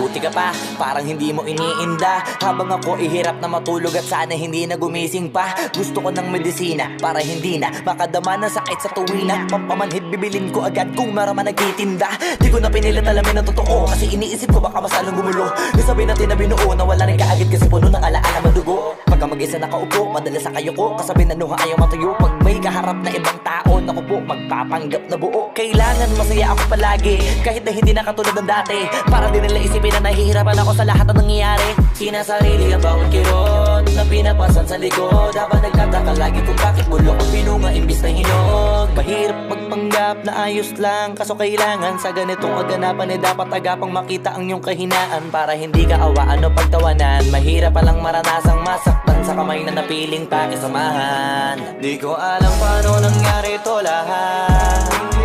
mabuti ka pa, parang hindi mo iniinda. Habang ako ihirap na matulog at sana hindi na gumising pa. Gusto ko ng medisina para hindi na makadama ng sakit sa tuwina. Pampamanhid bibilin ko agad kung maraman nagtitinda. Di ko na pinilit alamin ang totoo, kasi iniisip ko baka mas lalong gumulo. Nasabi natin na binuo na wala rin kaagad kasi puno ng alaala madugo. Pagka mag-isa nakaupo, madalas sa kayo ko, kasabi na nuha ayaw matuyo. Pag may kaharap na ibang tao, naku po, magpapanggap na buo. Kailangan masaya ako palagi, kahit na hindi na katulad ng dati. Para din nila isipin na nahihirapan ako sa lahat ng nangyayari. Sinasarili ang bawat kirot na pinapasan sa likod, habang nagtataka lagi kung bakit bulok ang pinunga imbis na hinog. Mahirap magpanggap na ayos lang, kaso kailangan sa ganitong kaganapan eh dapat agapang makita ang iyong kahinaan. Para hindi ka awaan o pagtawanan, mahirap palang maranasang masaktan sa kamay na napiling pakisamahan. Di ko alam paano nangyari ito lahat,